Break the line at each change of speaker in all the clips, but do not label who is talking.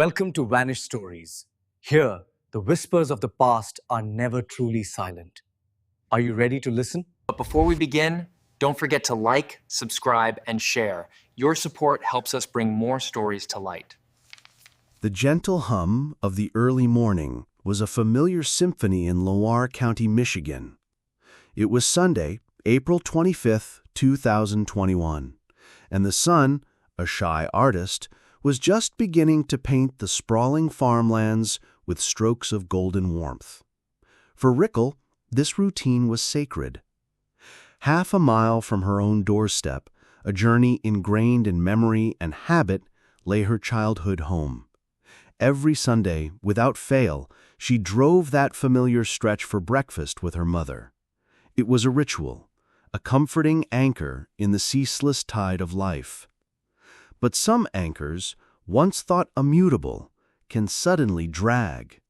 Welcome to Vanished Stories. Here, the whispers of the past are never truly silent. Are you ready to listen?
But before we begin, don't forget to like, subscribe, and share. Your support helps us bring more stories to light.
The gentle hum of the early morning was a familiar symphony in Loire County, Michigan. It was Sunday, April 25th, 2021, and the sun, a shy artist, was just beginning to paint the sprawling farmlands with strokes of golden warmth. For Rickel, this routine was sacred. Half a mile from her own doorstep, a journey ingrained in memory and habit, lay her childhood home. Every Sunday, without fail, she drove that familiar stretch for breakfast with her mother. It was a ritual, a comforting anchor in the ceaseless tide of life. But some anchors, once thought immutable, can suddenly drag.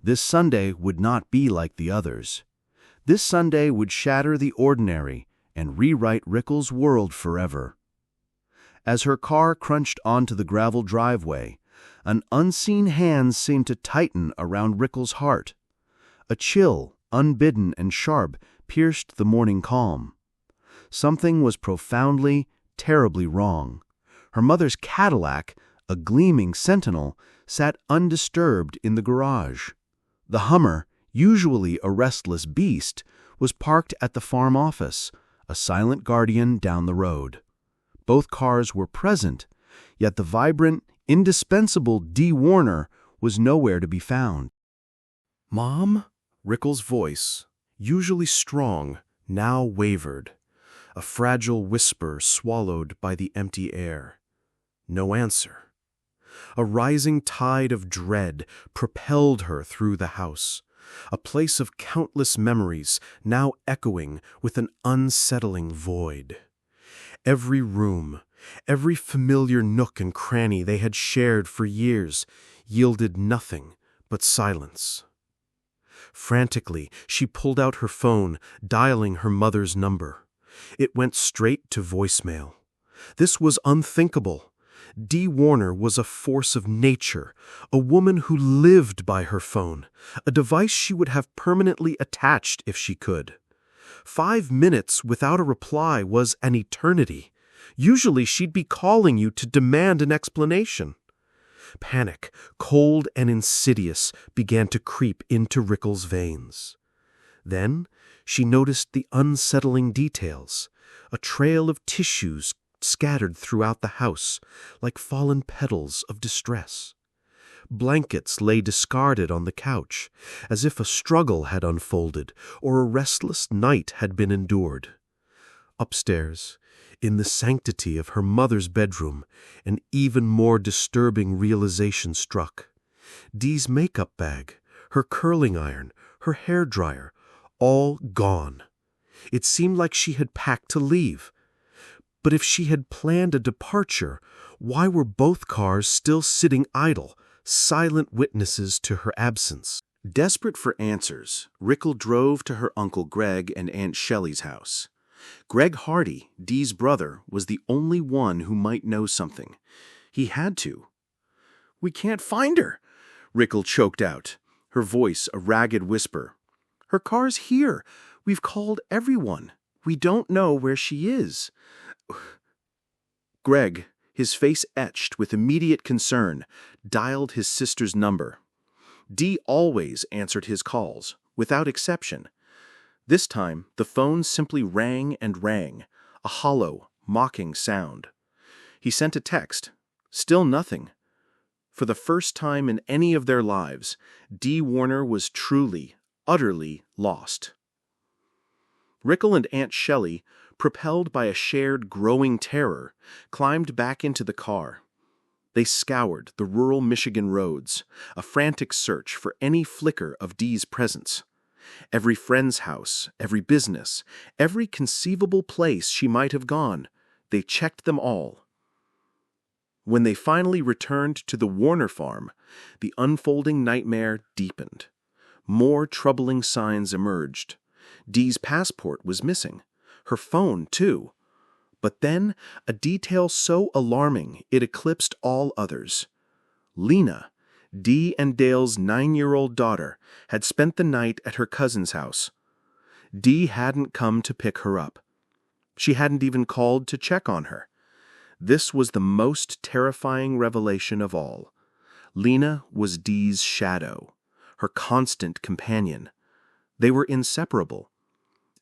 This Sunday would not be like the others. This Sunday would shatter the ordinary and rewrite Rickel's world forever. As her car crunched onto the gravel driveway, an unseen hand seemed to tighten around Rickel's heart. A chill, unbidden and sharp, pierced the morning calm. Something was profoundly, terribly wrong. Her mother's Cadillac, a gleaming Sentinel, sat undisturbed in the garage. The Hummer, usually a restless beast, was parked at the farm office, a silent guardian down the road. Both cars were present, yet the vibrant, indispensable Dee Warner was nowhere to be found.
"Mom?" Rickel's voice, usually strong, now wavered, a fragile whisper swallowed by the empty air. No answer. A rising tide of dread propelled her through the house, a place of countless memories now echoing with an unsettling void. Every room, every familiar nook and cranny they had shared for years, yielded nothing but silence. Frantically, she pulled out her phone, dialing her mother's number. It went straight to voicemail. This was unthinkable. Dee Warner was a force of nature, a woman who lived by her phone, a device she would have permanently attached if she could. 5 minutes without a reply was an eternity. Usually she'd be calling you to demand an explanation. Panic, cold and insidious, began to creep into Rickel's veins. Then she noticed the unsettling details, a trail of tissues scattered throughout the house, like fallen petals of distress. Blankets lay discarded on the couch, as if a struggle had unfolded or a restless night had been endured. Upstairs, in the sanctity of her mother's bedroom, an even more disturbing realization struck. Dee's makeup bag, her curling iron, her hairdryer, all gone. It seemed like she had packed to leave. But if she had planned a departure, why were both cars still sitting idle, silent witnesses to her absence?
Desperate for answers, Rickel drove to her Uncle Greg and Aunt Shelley's house. Greg Hardy, Dee's brother, was the only one who might know something. He had to. "We can't find her," Rickel choked out, her voice a ragged whisper. "Her car's here. We've called everyone. We don't know where she is." Greg, his face etched with immediate concern, dialed his sister's number. Dee always answered his calls, without exception. This time, the phone simply rang and rang, a hollow, mocking sound. He sent a text. Still nothing. For the first time in any of their lives, Dee Warner was truly, utterly lost. Rickel and Aunt Shelley, propelled by a shared growing terror, climbed back into the car. They scoured the rural Michigan roads, a frantic search for any flicker of Dee's presence. Every friend's house, every business, every conceivable place she might have gone, they checked them all. When they finally returned to the Warner farm, the unfolding nightmare deepened. More troubling signs emerged. Dee's passport was missing. Her phone, too. But then, a detail so alarming it eclipsed all others.
Lena, Dee and Dale's 9-year-old daughter, had spent the night at her cousin's house. Dee hadn't come to pick her up. She hadn't even called to check on her. This was the most terrifying revelation of all. Lena was Dee's shadow, her constant companion. They were inseparable.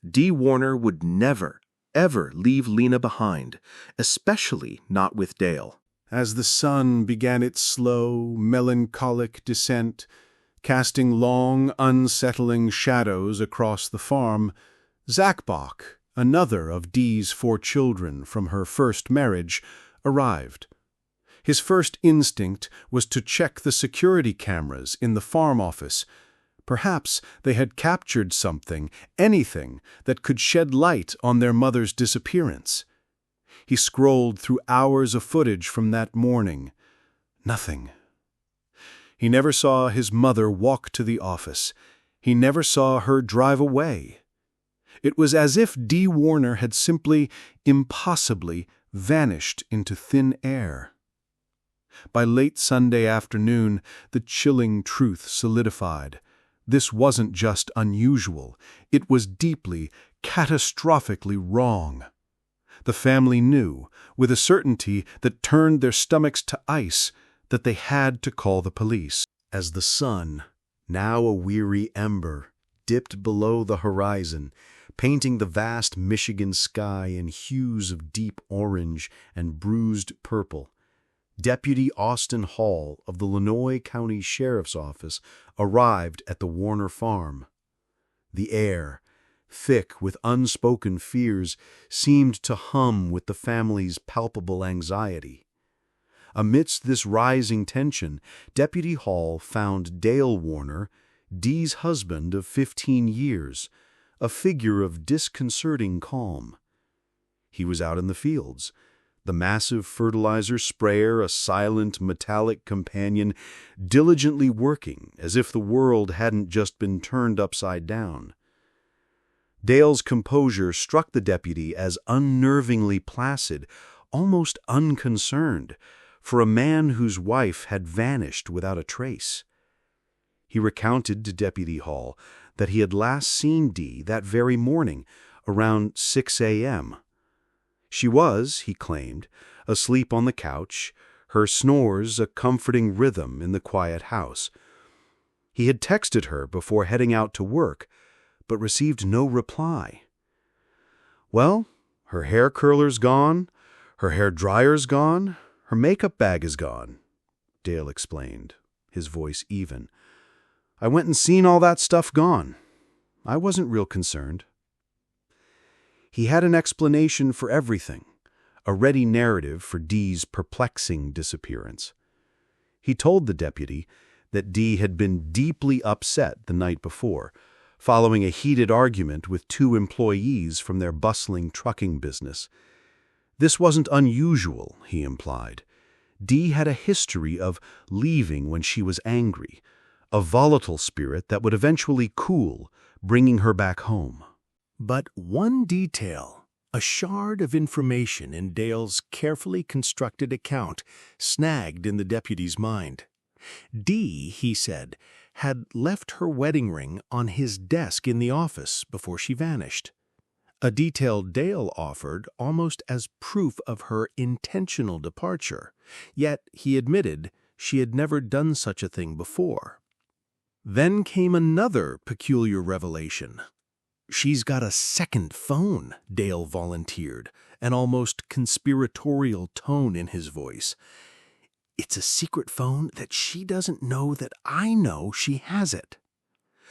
Dee Warner would never, ever leave Lena behind, especially not with Dale.
As the sun began its slow, melancholic descent, casting long, unsettling shadows across the farm, Zachbach, another of Dee's 4 children from her first marriage, arrived. His first instinct was to check the security cameras in the farm office. Perhaps they had captured something, anything, that could shed light on their mother's disappearance. He scrolled through hours of footage from that morning. Nothing. He never saw his mother walk to the office. He never saw her drive away. It was as if Dee Warner had simply, impossibly, vanished into thin air. By late Sunday afternoon, the chilling truth solidified. This wasn't just unusual. It was deeply, catastrophically wrong. The family knew, with a certainty that turned their stomachs to ice, that they had to call the police. As the sun, now a weary ember, dipped below the horizon, painting the vast Michigan sky in hues of deep orange and bruised purple, Deputy Austin Hall of the Lenoir County Sheriff's Office arrived at the Warner farm. The air, thick with unspoken fears, seemed to hum with the family's palpable anxiety. Amidst this rising tension, Deputy Hall found Dale Warner, Dee's husband of 15 years, a figure of disconcerting calm. He was out in the fields, the massive fertilizer sprayer a silent, metallic companion, diligently working as if the world hadn't just been turned upside down. Dale's composure struck the deputy as unnervingly placid, almost unconcerned, for a man whose wife had vanished without a trace. He recounted to Deputy Hall that he had last seen Dee that very morning, around 6 a.m. She was, he claimed, asleep on the couch, her snores a comforting rhythm in the quiet house. He had texted her before heading out to work, but received no reply. Well, her hair curler's gone, her hair dryer's gone, her makeup bag is gone, Dale explained, his voice even. I went and seen all that stuff gone. I wasn't real concerned. He had an explanation for everything, a ready narrative for Dee's perplexing disappearance. He told the deputy that Dee had been deeply upset the night before, following a heated argument with 2 employees from their bustling trucking business. This wasn't unusual, he implied. Dee had a history of leaving when she was angry, a volatile spirit that would eventually cool, bringing her back home. But one detail, a shard of information in Dale's carefully constructed account, snagged in the deputy's mind. Dee, he said, had left her wedding ring on his desk in the office before she vanished. A detail Dale offered almost as proof of her intentional departure, yet he admitted she had never done such a thing before. Then came another peculiar revelation. She's got a second phone, Dale volunteered, an almost conspiratorial tone in his voice. It's a secret phone that she doesn't know that I know she has it.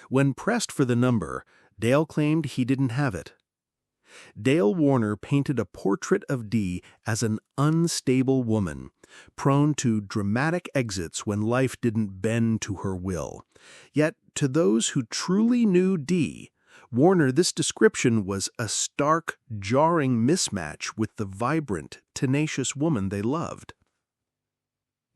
When pressed for the number, Dale claimed he didn't have it. Dale Warner painted a portrait of Dee as an unstable woman, prone to dramatic exits when life didn't bend to her will. Yet, to those who truly knew Dee, Warner, this description was a stark, jarring mismatch with the vibrant, tenacious woman they loved.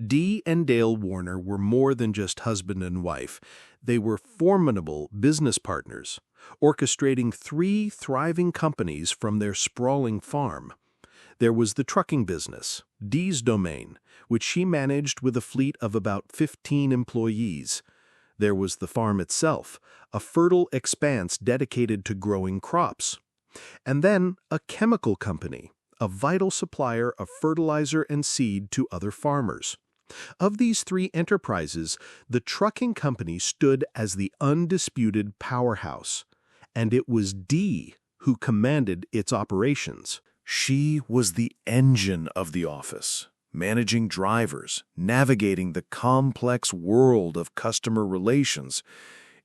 Dee and Dale Warner were more than just husband and wife. They were formidable business partners, orchestrating 3 thriving companies from their sprawling farm.
There was the trucking business, Dee's domain, which she managed with a fleet of about 15 employees. There was the farm itself, a fertile expanse dedicated to growing crops. And then a chemical company, a vital supplier of fertilizer and seed to other farmers. Of these three enterprises, the trucking company stood as the undisputed powerhouse, and it was Dee who commanded its operations. She was the engine of the office, managing drivers, navigating the complex world of customer relations.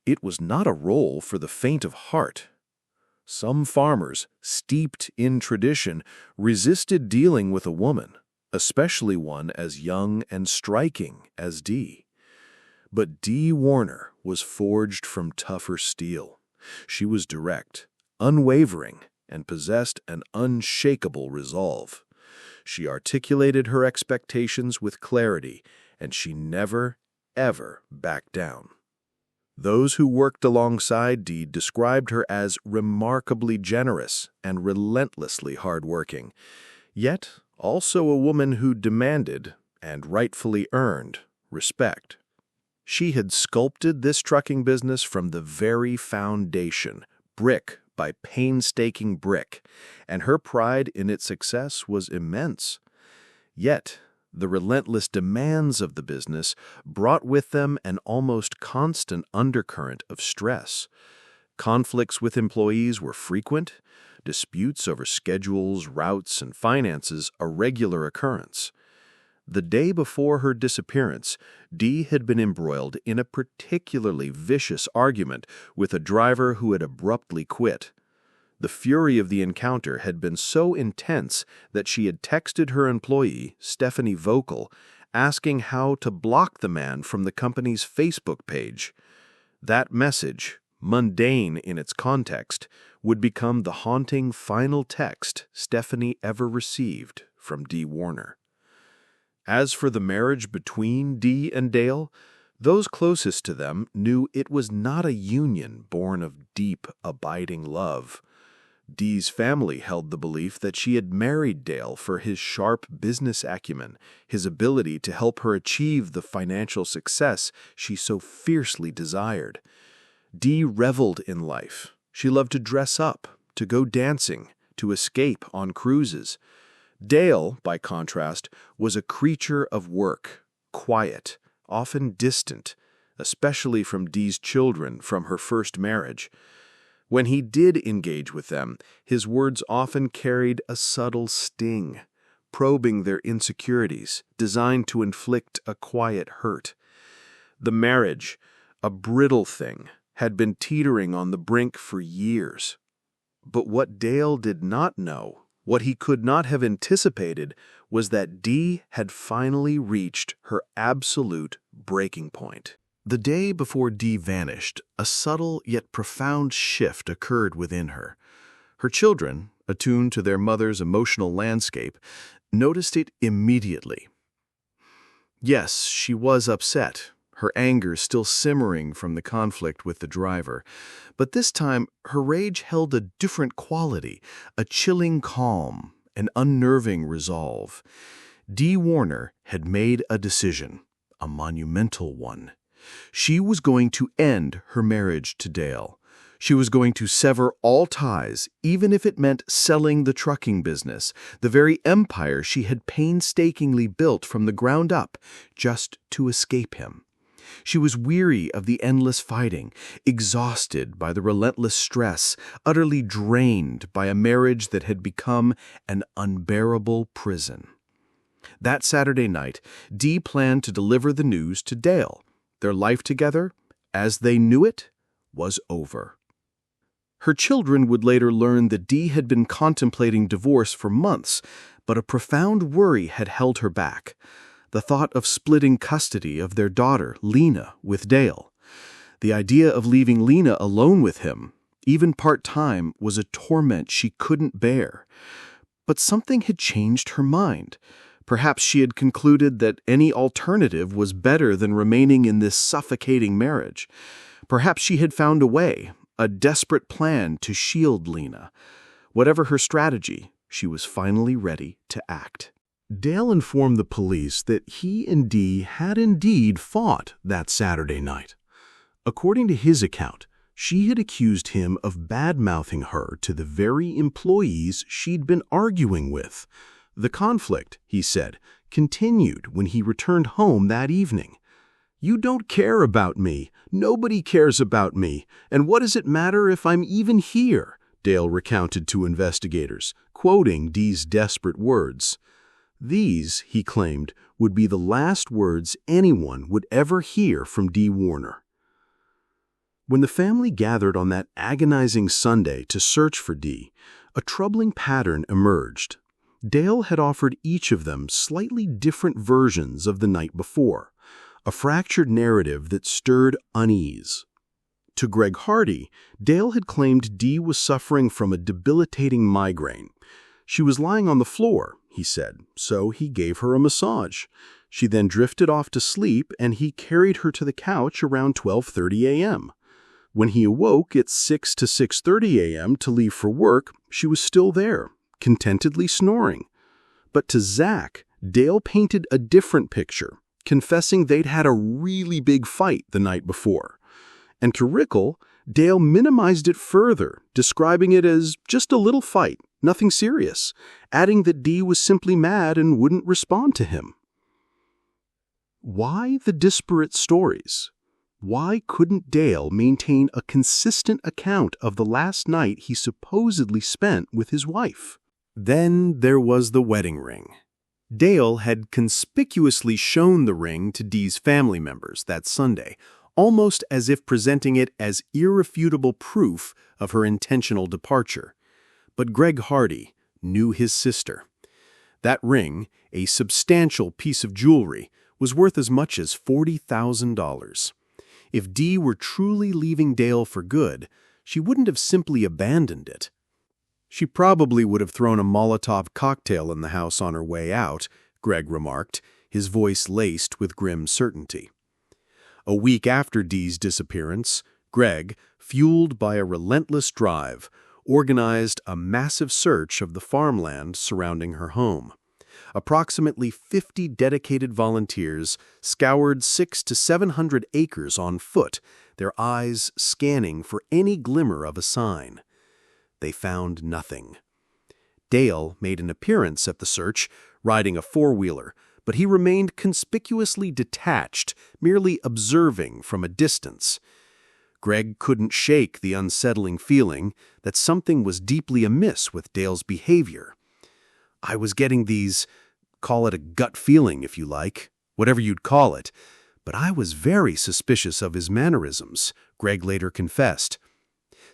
It was not a role for the faint of heart. Some farmers, steeped in tradition, resisted dealing with a woman, especially one as young and striking as Dee. But Dee Warner was forged from tougher steel. She was direct, unwavering, and possessed an unshakable resolve. She articulated her expectations with clarity, and she never, ever backed down. Those who worked alongside Dee described her as remarkably generous and relentlessly hardworking, yet also a woman who demanded, and rightfully earned, respect. She had sculpted this trucking business from the very foundation, brick by painstaking brick, and her pride in its success was immense. Yet, the relentless demands of the business brought with them an almost constant undercurrent of stress. Conflicts with employees were frequent, disputes over schedules, routes, and finances a regular occurrence. The day before her disappearance, Dee had been embroiled in a particularly vicious argument with a driver who had abruptly quit. The fury of the encounter had been so intense that she had texted her employee, Stephanie Vocal, asking how to block the man from the company's Facebook page. That message, mundane in its context, would become the haunting final text Stephanie ever received from Dee Warner. As for the marriage between Dee and Dale, those closest to them knew it was not a union born of deep, abiding love. Dee's family held the belief that she had married Dale for his sharp business acumen, his ability to help her achieve the financial success she so fiercely desired. Dee reveled in life. She loved to dress up, to go dancing, to escape on cruises. Dale, by contrast, was a creature of work, quiet, often distant, especially from Dee's children from her first marriage. When he did engage with them, his words often carried a subtle sting, probing their insecurities, designed to inflict a quiet hurt. The marriage, a brittle thing, had been teetering on the brink for years. But what Dale did not know, what he could not have anticipated, was that Dee had finally reached her absolute breaking point. The day before Dee vanished, a subtle yet profound shift occurred within her. Her children, attuned to their mother's emotional landscape, noticed it immediately. Yes, she was upset, her anger still simmering from the conflict with the driver. But this time, her rage held a different quality, a chilling calm, an unnerving resolve. Dee Warner had made a decision, a monumental one. She was going to end her marriage to Dale. She was going to sever all ties, even if it meant selling the trucking business, the very empire she had painstakingly built from the ground up, just to escape him. She was weary of the endless fighting, exhausted by the relentless stress, utterly drained by a marriage that had become an unbearable prison. That Saturday night, Dee planned to deliver the news to Dale. Their life together, as they knew it, was over. Her children would later learn that Dee had been contemplating divorce for months, but a profound worry had held her back. The thought of splitting custody of their daughter, Lena, with Dale. The idea of leaving Lena alone with him, even part-time, was a torment she couldn't bear. But something had changed her mind. Perhaps she had concluded that any alternative was better than remaining in this suffocating marriage. Perhaps she had found a way, a desperate plan to shield Lena. Whatever her strategy,
she was finally ready to act. Dale informed the police that he and Dee had indeed fought that Saturday night. According to his account, she had accused him of bad-mouthing her to the very employees she'd been arguing with. The conflict, he said, continued when he returned home that evening. "You don't care about me. Nobody cares about me. And what does it matter if I'm even here?" Dale recounted to investigators, quoting Dee's desperate words. These, he claimed, would be the last words anyone would ever hear from Dee Warner. When the family gathered on that agonizing Sunday to search for Dee, a troubling pattern emerged. Dale had offered each of them slightly different versions of the night before, a fractured narrative that stirred unease. To Greg Hardy, Dale had claimed Dee was suffering from a debilitating migraine. She was lying on the floor, he said, so he gave her a massage. She then drifted off to sleep, and he carried her to the couch around 12:30 a.m. When he awoke at 6 to 6:30 a.m. to leave for work, she was still there, contentedly snoring. But to Zach, Dale painted a different picture, confessing they'd had a really big fight the night before. And to Rickle, Dale minimized it further, describing it as just a little fight, nothing serious, adding that Dee was simply mad and wouldn't respond to him. Why the disparate stories? Why couldn't Dale maintain a consistent account of the last night he supposedly spent with his wife? Then there was the wedding ring. Dale had conspicuously shown the ring to Dee's family members that Sunday, almost as if presenting it as irrefutable proof of her intentional departure. But Greg Hardy knew his sister. That ring, a substantial piece of jewelry, was worth as much as $40,000. If Dee were truly leaving Dale for good, she wouldn't have simply abandoned it. She probably would have thrown a Molotov cocktail in the house on her way out, Greg remarked, his voice laced with grim certainty. A week after Dee's disappearance, Greg, fueled by a relentless drive, organized a massive search of the farmland surrounding her home. Approximately 50 dedicated volunteers scoured 600 to 700 acres on foot, their eyes scanning for any glimmer of a sign. They found nothing. Dale made an appearance at the search, riding a four-wheeler, but he remained conspicuously detached, merely observing from a distance. Greg couldn't shake the unsettling feeling that something was deeply amiss with Dale's behavior. "I was getting these, call it a gut feeling if you like, whatever you'd call it, but I was very suspicious of his mannerisms," Greg later confessed.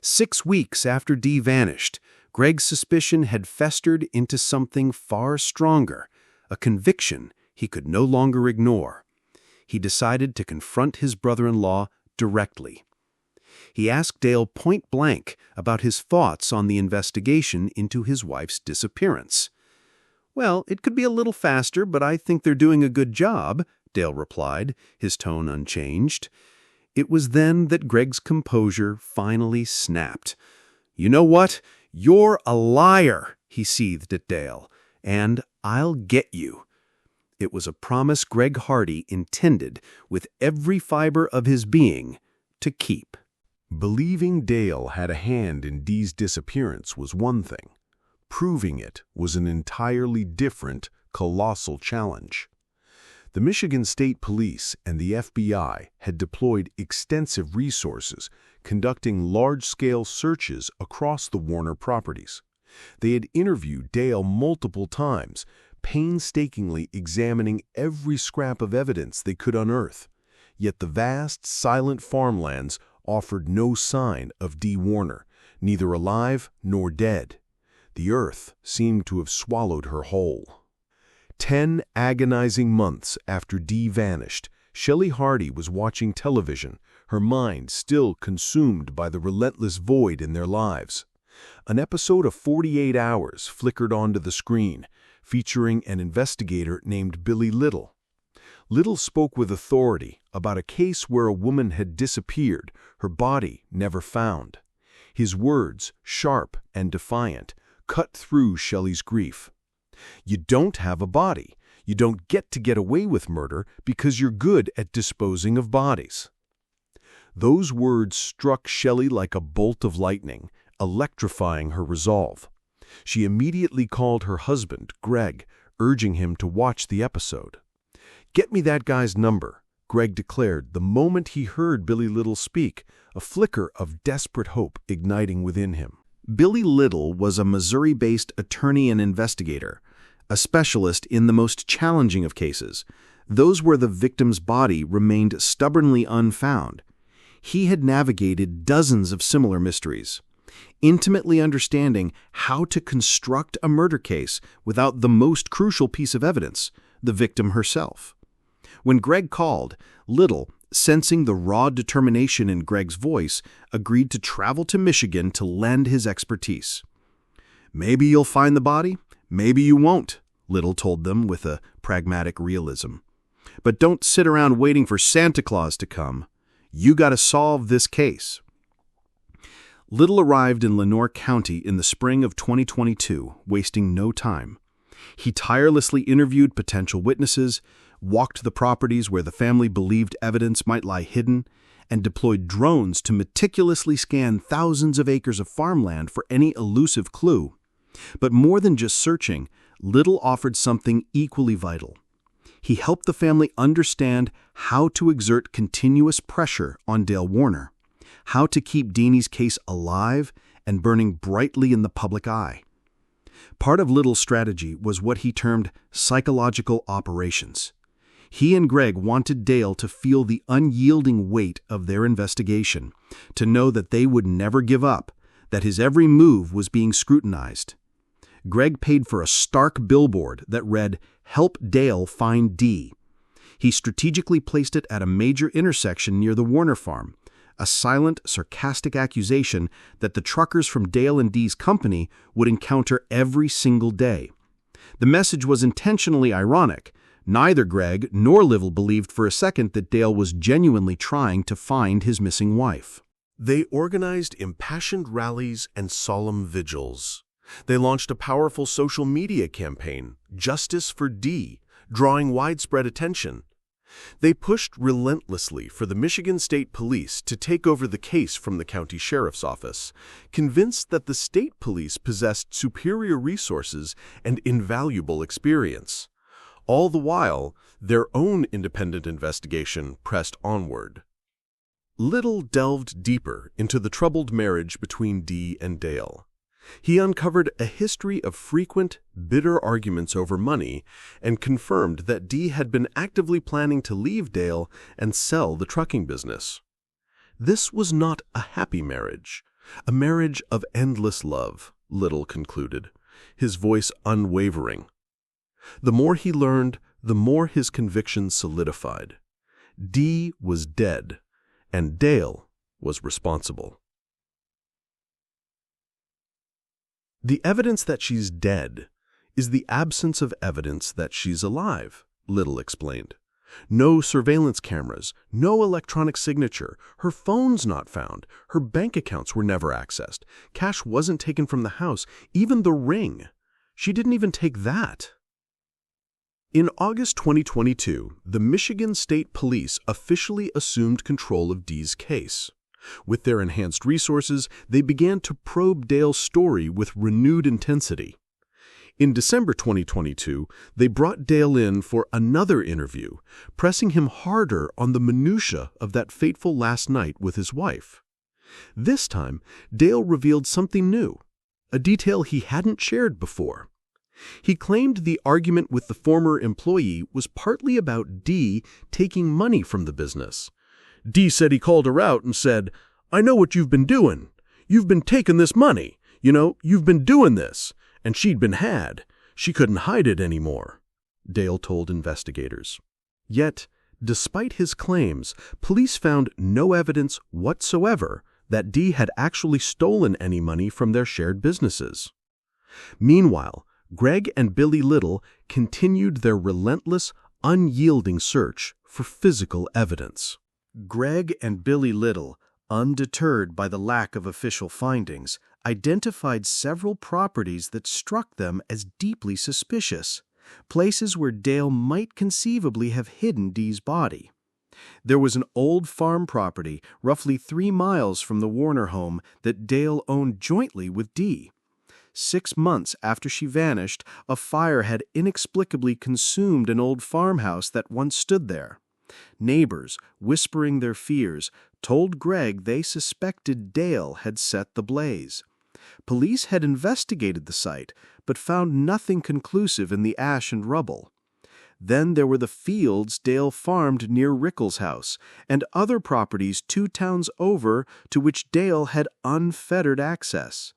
6 weeks after Dee vanished, Greg's suspicion had festered into something far stronger, a conviction he could no longer ignore. He decided to confront his brother-in-law directly. He asked Dale point-blank about his thoughts on the investigation into his wife's disappearance. "Well, it could be a little faster, but I think they're doing a good job," Dale replied, his tone unchanged. It was then that Greg's composure finally snapped. "You know what? You're a liar," he seethed at Dale, "and I'll get you." It was a promise Greg Hardy intended, with every fiber of his being, to keep. Believing Dale had a hand in Dee's disappearance was one thing. Proving it was an entirely different, colossal challenge. The Michigan State Police and the FBI had deployed extensive resources, conducting large-scale searches across the Warner properties. They had interviewed Dale multiple times, painstakingly examining every scrap of evidence they could unearth. Yet the vast, silent farmlands offered no sign of Dee Warner, neither alive nor dead. The earth seemed to have swallowed her whole. 10 agonizing months after Dee vanished, Shelley Hardy was watching television, her mind still consumed by the relentless void in their lives. An episode of 48 Hours flickered onto the screen, featuring an investigator named Billy Little. Little spoke with authority about a case where a woman had disappeared, her body never found. His words, sharp and defiant,
cut through Shelley's grief. You don't have a body. You don't get away with murder because you're good at disposing of bodies. Those words struck Shelley like a bolt of lightning, electrifying her resolve. She immediately called her husband, Greg, urging him to watch the episode. "Get me that guy's number," Greg declared the moment he heard Billy Little speak, a flicker of desperate hope igniting within him.
Billy Little was a Missouri-based attorney and investigator, a specialist in the most challenging of cases, those where the victim's body remained stubbornly unfound. He had navigated dozens of similar mysteries, intimately understanding how to construct a murder case without the most crucial piece of evidence, the victim herself. When Greg called, Little, sensing the raw determination in Greg's voice, agreed to travel to Michigan to lend his expertise. "Maybe you'll find the body, maybe you won't," Little told them with a pragmatic realism. "But don't sit around waiting for Santa Claus to come. You got to solve this case." Little arrived in Lenoir County in the spring of 2022, wasting no time. He tirelessly interviewed potential witnesses, walked the properties where the family believed evidence might lie hidden, and deployed drones to meticulously scan thousands of acres of farmland for any elusive clue. But more than just searching, Little offered something equally vital. He helped the family understand how to exert continuous pressure on Dale Warner, how to keep Deanie's case alive and burning brightly in the public eye. Part of Little's strategy was what he termed psychological operations. He and Greg wanted Dale to feel the unyielding weight of their investigation, to know that they would never give up, that his every move was being scrutinized. Greg paid for a stark billboard that read, "Help Dale Find D." He strategically placed it at a major intersection near the Warner farm, a silent, sarcastic accusation that the truckers from Dale and Dee's company would encounter every single day. The message was intentionally ironic. Neither Greg nor Little believed for a second that Dale was genuinely trying to find his missing wife.
They organized impassioned rallies and solemn vigils. They launched a powerful social media campaign, Justice for D, drawing widespread attention. They pushed relentlessly for the Michigan State Police to take over the case from the county sheriff's office, convinced that the state police possessed superior resources and invaluable experience. All the while, their own independent investigation pressed onward. Little delved deeper into the troubled marriage between Dee and Dale. He uncovered a history of frequent, bitter arguments over money and confirmed that Dee had been actively planning to leave Dale and sell the trucking business. This was not a happy marriage, a marriage of endless love, Little concluded, his voice unwavering. The more he learned, the more his convictions solidified. Dee was dead, and Dale was responsible. "The evidence that she's dead is the absence of evidence that she's alive," Little explained. "No surveillance cameras, no electronic signature, her phone's not found, her bank accounts were never accessed, cash wasn't taken from the house, even the ring. She didn't even take that." In August 2022, the Michigan State Police officially assumed control of Dee's case. With their enhanced resources, they began to probe Dale's story with renewed intensity. In December 2022, they brought Dale in for another interview, pressing him harder on the minutiae of that fateful last night with his wife. This time, Dale revealed something new, a detail he hadn't shared before. He claimed the argument with the former employee was partly about Dee taking money from the business. Dee said he called her out and said, "I know what you've been doing. You've been taking this money. You've been doing this." And she'd been had. She couldn't hide it anymore, Dale told investigators. Yet, despite his claims, police found no evidence whatsoever that Dee had actually stolen any money from their shared businesses. Meanwhile, Greg and Billy Little continued their relentless, unyielding search for physical evidence. Greg and Billy Little, undeterred by the lack of official findings,
identified several properties that struck them as deeply suspicious, places where Dale might conceivably have hidden Dee's body. There was an old farm property roughly 3 miles from the Warner home that Dale owned jointly with Dee. 6 months after she vanished, a fire had inexplicably consumed an old farmhouse that once stood there. Neighbors, whispering their fears, told Greg they suspected Dale had set the blaze. Police had investigated the site, but found nothing conclusive in the ash and rubble. Then there were the fields Dale farmed near Rickles' house, and other properties 2 towns over to which Dale had unfettered access.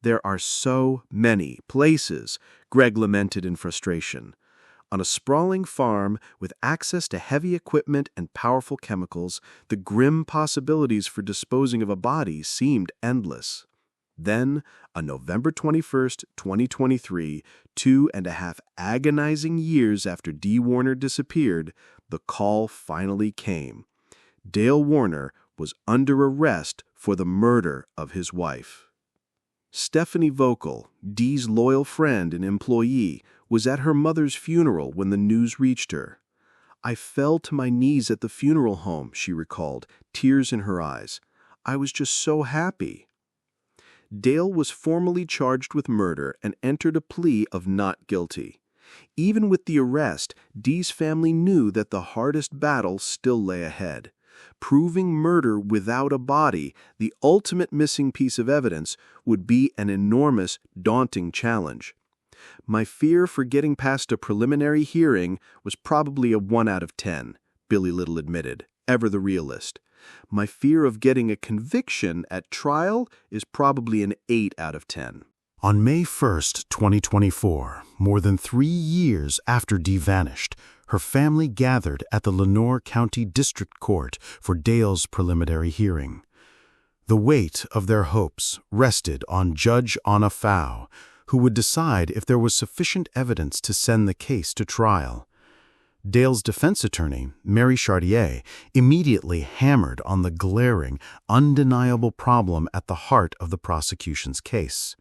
There are so many places, Greg lamented in frustration. On a sprawling farm with access to heavy equipment and powerful chemicals, the grim possibilities for disposing of a body seemed endless. Then, on November 21st, 2023, 2.5 agonizing years after Dee Warner disappeared, the call finally came. Dale Warner was under arrest for the murder of his wife. Stephanie Vocal, Dee's loyal friend and employee, was at her mother's funeral when the news reached her. "I fell to my knees at the funeral home," she recalled, tears in her eyes. "I was just so happy." Dale was formally charged with murder and entered a plea of not guilty. Even with the arrest, Dee's family knew that the hardest battle still lay ahead. Proving murder without a body, the ultimate missing piece of evidence, would be an enormous, daunting challenge. "My fear for getting past a preliminary hearing was probably a 1 out of 10, Billy Little admitted, ever the realist. "My fear of getting a conviction at trial is probably an 8 out of 10.
On May 1st, 2024, more than 3 years after Dee vanished, her family gathered at the Lenoir County District Court for Dale's preliminary hearing. The weight of their hopes rested on Judge Anna Pfau, who would decide if there was sufficient evidence to send the case to trial. Dale's defense attorney, Mary Chartier, immediately hammered on the glaring, undeniable problem at the heart of the prosecution's case.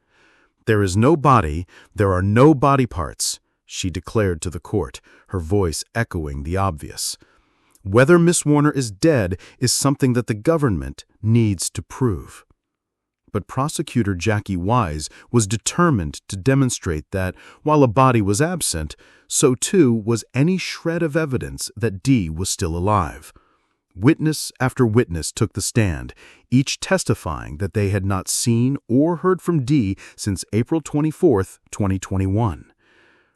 "There is no body, there are no body parts," she declared to the court, her voice echoing the obvious. "Whether Miss Warner is dead is something that the government needs to prove." But prosecutor Jackie Wise was determined to demonstrate that, while a body was absent, so too was any shred of evidence that Dee was still alive. Witness after witness took the stand, each testifying that they had not seen or heard from Dee since April 24, 2021.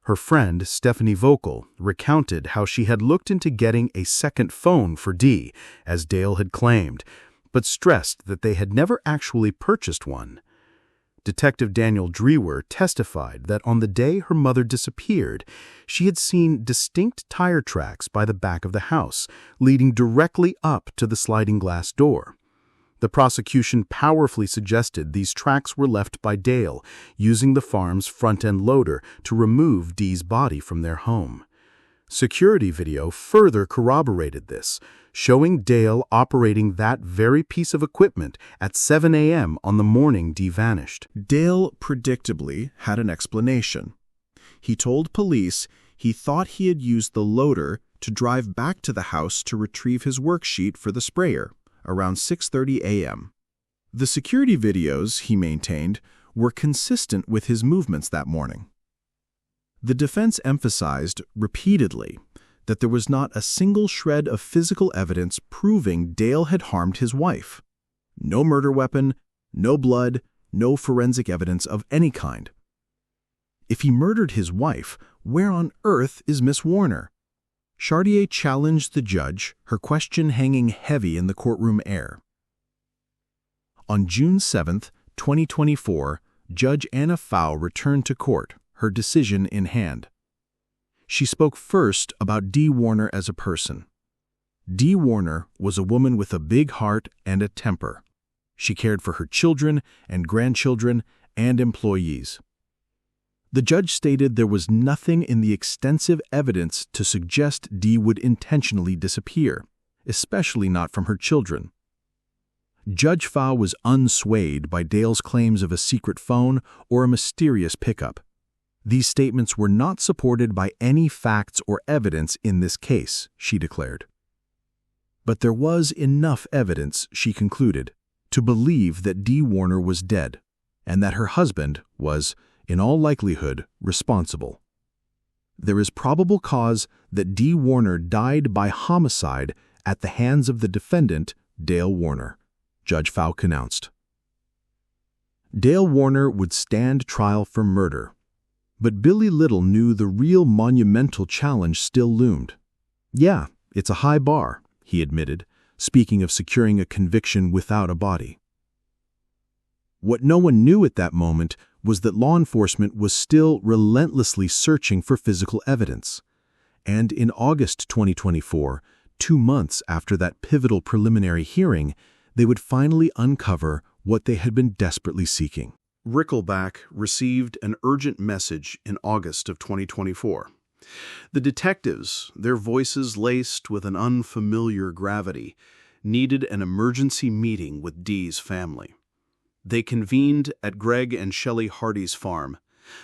Her friend, Stephanie Vocal, recounted how she had looked into getting a second phone for Dee, as Dale had claimed, but stressed that they had never actually purchased one. Detective Daniel Drewer testified that on the day her mother disappeared, she had seen distinct tire tracks by the back of the house, leading directly up to the sliding glass door. The prosecution powerfully suggested these tracks were left by Dale, using the farm's front-end loader to remove Dee's body from their home. Security video further corroborated this, showing Dale operating that very piece of equipment at 7 a.m. on the morning Dee vanished.
Dale predictably had an explanation. He told police he thought he had used the loader to drive back to the house to retrieve his worksheet for the sprayer around 6:30 a.m. The security videos, he maintained, were consistent with his movements that morning. The defense emphasized repeatedly that there was not a single shred of physical evidence proving Dale had harmed his wife. No murder weapon, no blood, no forensic evidence of any kind. If he murdered his wife, where on earth is Miss Warner? Chartier challenged the judge, her question hanging heavy in the courtroom air. On June 7, 2024, Judge Anna Pfau returned to court, her decision in hand. She spoke first about Dee Warner as a person. Dee Warner was a woman with a big heart and a temper. She cared for her children and grandchildren and employees. The judge stated there was nothing in the extensive evidence to suggest Dee would intentionally disappear, especially not from her children. Judge Pfau was unswayed by Dale's claims of a secret phone or a mysterious pickup. These statements were not supported by any facts or evidence in this case, she declared. But there was enough evidence, she concluded, to believe that Dee Warner was dead, and that her husband was, in all likelihood, responsible. There is probable cause that Dee Warner died by homicide at the hands of the defendant, Dale Warner, Judge Pfau announced. Dale Warner would stand trial for murder, but Billy Little knew the real monumental challenge still loomed. Yeah, it's a high bar, he admitted, speaking of securing a conviction without a body. What no one knew at that moment was that law enforcement was still relentlessly searching for physical evidence. And in August 2024, 2 months after that pivotal preliminary hearing, they would finally uncover what they had been desperately seeking. Rickleback received an urgent message in August of 2024. The detectives, their voices laced with an unfamiliar gravity, needed an emergency meeting with Dee's family. They convened at Greg and Shelley Hardy's farm,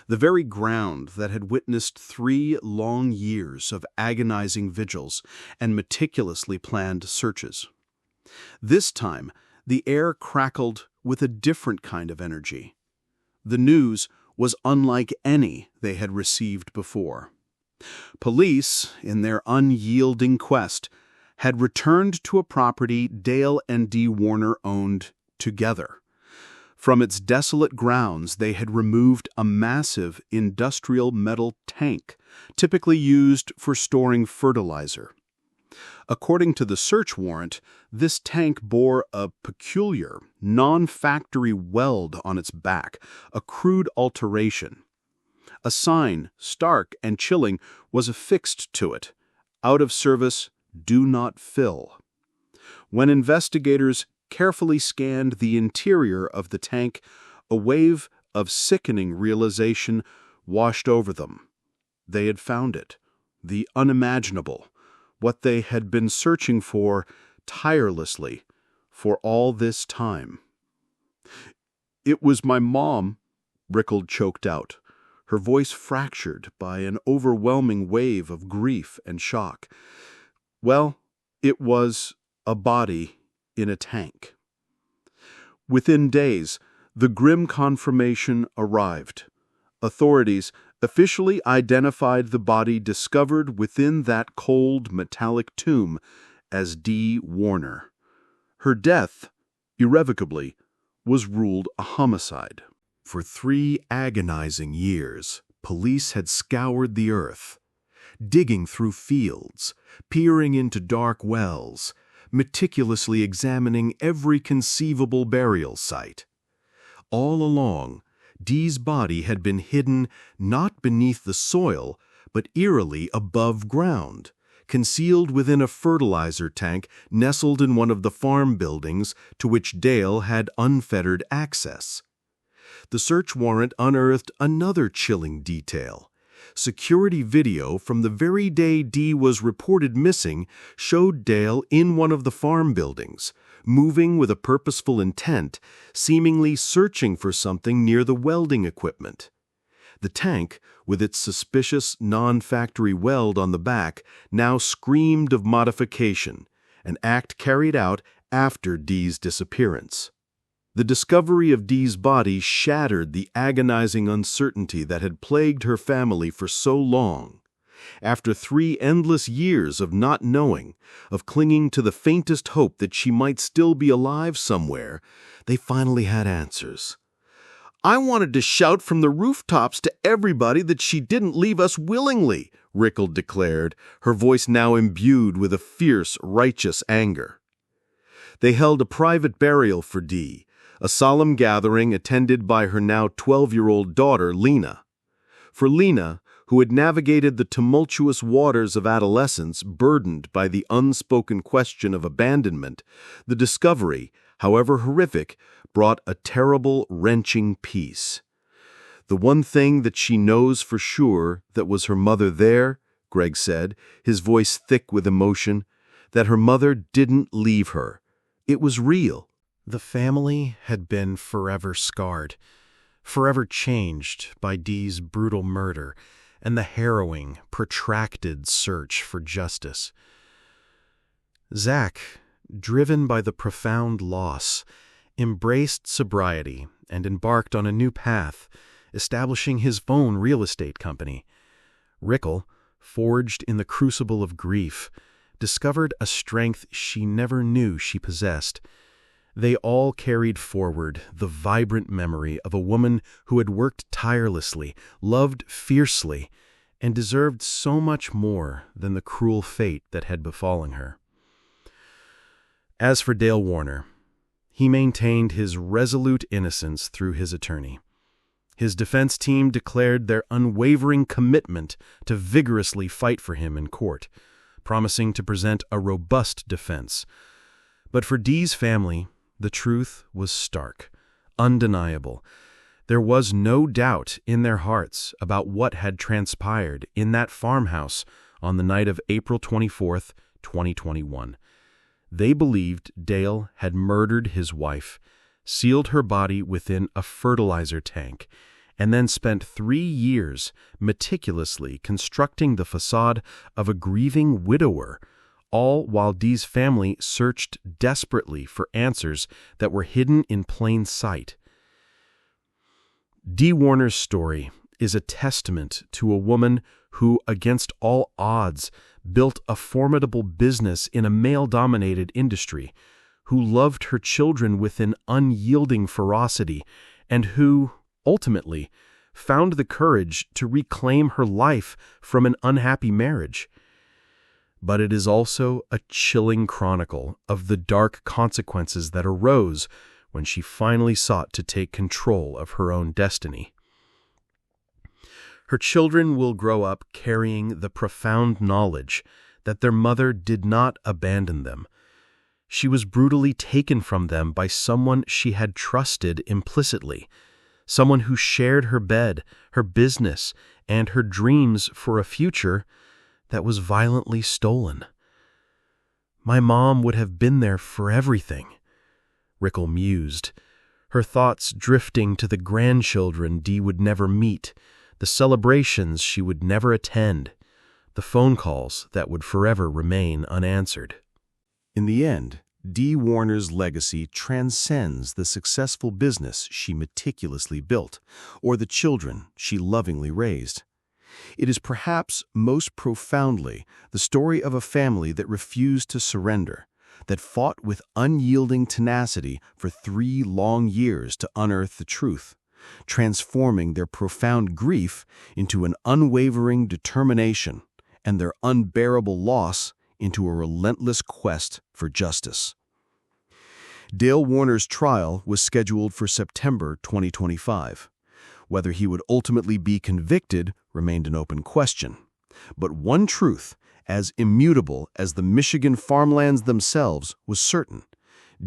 the very ground that had witnessed 3 long years of agonizing vigils and meticulously planned searches. This time, the air crackled with a different kind of energy. The news was unlike any they had received before. Police, in their unyielding quest, had returned to a property Dale and Dee Warner owned together. From its desolate grounds, they had removed a massive industrial metal tank, typically used for storing fertilizer. According to the search warrant, this tank bore a peculiar, non-factory weld on its back, a crude alteration. A sign, stark and chilling, was affixed to it: "Out of service, do not fill." When investigators carefully scanned the interior of the tank, a wave of sickening realization washed over them. They had found it, the unimaginable, what they had been searching for tirelessly for all this time. "It was my mom," Rickle choked out, her voice fractured by an overwhelming wave of grief and shock. "Well, it was a body in a tank." Within days, the grim confirmation arrived. Authorities officially identified the body discovered within that cold, metallic tomb as Dee Warner. Her death, irrevocably, was ruled a homicide. For 3 agonizing years, police had scoured the earth, digging through fields, peering into dark wells, meticulously examining every conceivable burial site. All along, Dee's body had been hidden not beneath the soil, but eerily above ground, concealed within a fertilizer tank nestled in one of the farm buildings to which Dale had unfettered access. The search warrant unearthed another chilling detail. Security video from the very day Dee was reported missing showed Dale in one of the farm buildings, moving with a purposeful intent, seemingly searching for something near the welding equipment. The tank, with its suspicious non-factory weld on the back, now screamed of modification, an act carried out after Dee's disappearance. The discovery of Dee's body shattered the agonizing uncertainty that had plagued her family for so long. After 3 endless years of not knowing, of clinging to the faintest hope that she might still be alive somewhere, they finally had answers. "I wanted to shout from the rooftops to everybody that she didn't leave us willingly," Rickle declared, her voice now imbued with a fierce, righteous anger. They held a private burial for Dee, a solemn gathering attended by her now 12-year-old daughter, Lena. For Lena, who had navigated the tumultuous waters of adolescence burdened by the unspoken question of abandonment, the discovery, however horrific, brought a terrible, wrenching peace. "The one thing that she knows for sure that was her mother there," Greg said, his voice thick with emotion, "that her mother didn't leave her. It was real.
The family had been forever scarred, forever changed by Dee's brutal murder and the harrowing, protracted search for justice. Zach, driven by the profound loss, embraced sobriety and embarked on a new path, establishing his own real estate company. Rickle, forged in the crucible of grief, discovered a strength she never knew she possessed. They all carried forward the vibrant memory of a woman who had worked tirelessly, loved fiercely, and deserved so much more than the cruel fate that had befallen her. As for Dale Warner, he maintained his resolute innocence through his attorney. His defense team declared their unwavering commitment to vigorously fight for him in court, promising to present a robust defense. But for Dee's family, the truth was stark, undeniable. There was no doubt in their hearts about what had transpired in that farmhouse on the night of April 24th, 2021. They believed Dale had murdered his wife, sealed her body within a fertilizer tank, and then spent 3 years meticulously constructing the facade of a grieving widower, all while Dee's family searched desperately for answers that were hidden in plain sight. Dee Warner's story is a testament to a woman who, against all odds, built a formidable business in a male-dominated industry, who loved her children with an unyielding ferocity, and who, ultimately, found the courage to reclaim her life from an unhappy marriage. But it is also a chilling chronicle of the dark consequences that arose when she finally sought to take control of her own destiny. Her children will grow up carrying the profound knowledge that their mother did not abandon them. She was brutally taken from them by someone she had trusted implicitly, someone who shared her bed, her business, and her dreams for a future that was violently stolen. My mom would have been there for everything, Rickle mused, her thoughts drifting to the grandchildren Dee would never meet, the celebrations she would never attend, the phone calls that would forever remain unanswered.
In the end, Dee Warner's legacy transcends the successful business she meticulously built, or the children she lovingly raised. It is perhaps most profoundly the story of a family that refused to surrender, that fought with unyielding tenacity for 3 long years to unearth the truth, transforming their profound grief into an unwavering determination and their unbearable loss into a relentless quest for justice. Dale Warner's trial was scheduled for September 2025. Whether he would ultimately be convicted remained an open question. But one truth, as immutable as the Michigan farmlands themselves, was certain.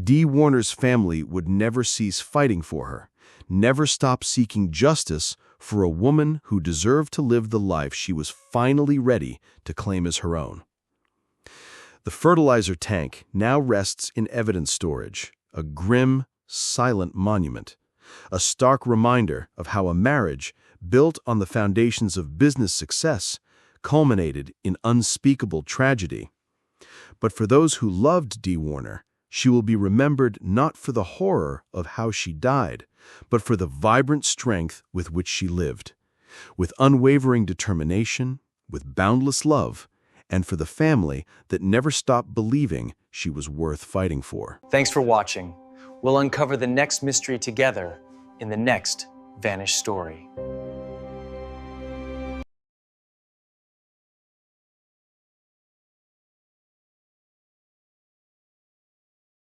Dee Warner's family would never cease fighting for her, never stop seeking justice for a woman who deserved to live the life she was finally ready to claim as her own. The fertilizer tank now rests in evidence storage, a grim, silent monument, a stark reminder of how a marriage built on the foundations of business success culminated in unspeakable tragedy. But for those who loved Dee Warner, she will be remembered not for the horror of how she died, but for the vibrant strength with which she lived, with unwavering determination, with boundless love, and for the family that never stopped believing she was worth fighting for.
Thanks for watching. We'll uncover the next mystery together in the next Vanished Story.